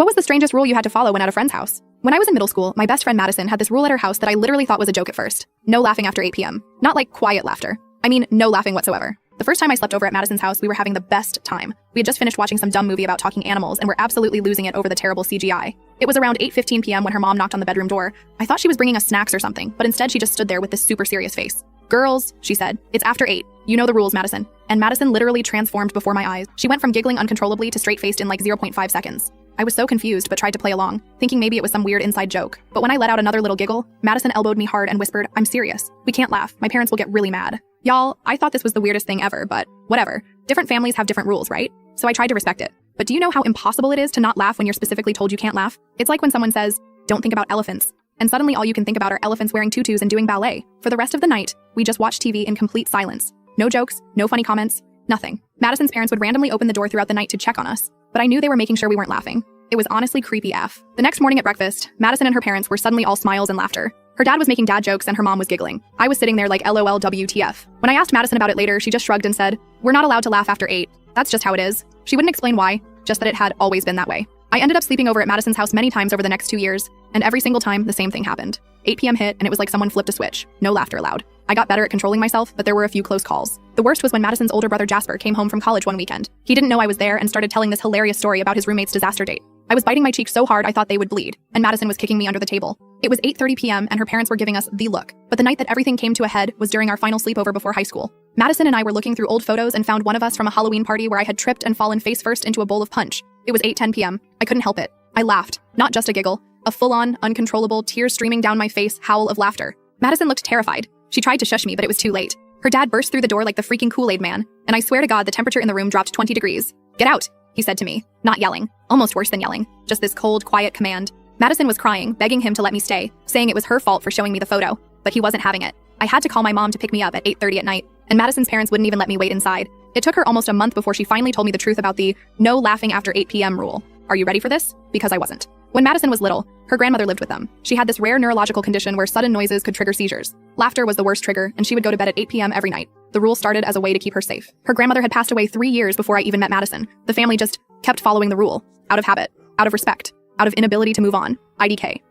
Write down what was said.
What was the strangest rule you had to follow when at a friend's house? When I was in middle school, my best friend Madison had this rule at her house that I literally thought was a joke at first. No laughing after 8 p.m. Not like quiet laughter. I mean, no laughing whatsoever. The first time I slept over at Madison's house, we were having the best time. We had just finished watching some dumb movie about talking animals and were absolutely losing it over the terrible CGI. It was around 8:15 p.m. when her mom knocked on the bedroom door. I thought she was bringing us snacks or something, but instead she just stood there with this super serious face. "Girls," she said, "it's after 8. You know the rules, Madison." And Madison literally transformed before my eyes. She went from giggling uncontrollably to straight-faced in like 0.5 seconds. I was so confused but tried to play along, thinking maybe it was some weird inside joke. But when I let out another little giggle, Madison elbowed me hard and whispered, "I'm serious. We can't laugh. My parents will get really mad." Y'all, I thought this was the weirdest thing ever, but whatever. Different families have different rules, right? So I tried to respect it. But do you know how impossible it is to not laugh when you're specifically told you can't laugh? It's like when someone says, "Don't think about elephants." And suddenly all you can think about are elephants wearing tutus and doing ballet. For the rest of the night, we just watched TV in complete silence. No jokes, no funny comments, nothing. Madison's parents would randomly open the door throughout the night to check on us, but I knew they were making sure we weren't laughing. It was honestly creepy AF. The next morning at breakfast, Madison and her parents were suddenly all smiles and laughter. Her dad was making dad jokes and her mom was giggling. I was sitting there like LOL WTF. When I asked Madison about it later, she just shrugged and said, "We're not allowed to laugh after 8. That's just how it is." She wouldn't explain why, just that it had always been that way. I ended up sleeping over at Madison's house many times over the next 2 years, and every single time the same thing happened. 8 p.m. hit and it was like someone flipped a switch. No laughter allowed. I got better at controlling myself, but there were a few close calls. The worst was when Madison's older brother Jasper came home from college one weekend. He didn't know I was there and started telling this hilarious story about his roommate's disaster date. I was biting my cheek so hard I thought they would bleed, and Madison was kicking me under the table. It was 8:30 p.m. and her parents were giving us the look. But the night that everything came to a head was during our final sleepover before high school. Madison and I were looking through old photos and found one of us from a Halloween party where I had tripped and fallen face first into a bowl of punch. It was 8:10 p.m. I couldn't help it. I laughed. Not just a giggle. A full-on, uncontrollable, tears streaming down my face howl of laughter. Madison looked terrified. She tried to shush me, but it was too late. Her dad burst through the door like the freaking Kool-Aid man, and I swear to God the temperature in the room dropped 20 degrees. "Get out," he said to me. Not yelling. Almost worse than yelling. Just this cold, quiet command. Madison was crying, begging him to let me stay, saying it was her fault for showing me the photo. But he wasn't having it. I had to call my mom to pick me up at 8:30 at night, and Madison's parents wouldn't even let me wait inside. It took her almost a month before she finally told me the truth about the no laughing after 8 p.m. rule. Are you ready for this? Because I wasn't. When Madison was little, her grandmother lived with them. She had this rare neurological condition where sudden noises could trigger seizures. Laughter was the worst trigger, and she would go to bed at 8 p.m. every night. The rule started as a way to keep her safe. Her grandmother had passed away 3 years before I even met Madison. The family just kept following the rule. Out of habit. Out of respect. Out of inability to move on. IDK.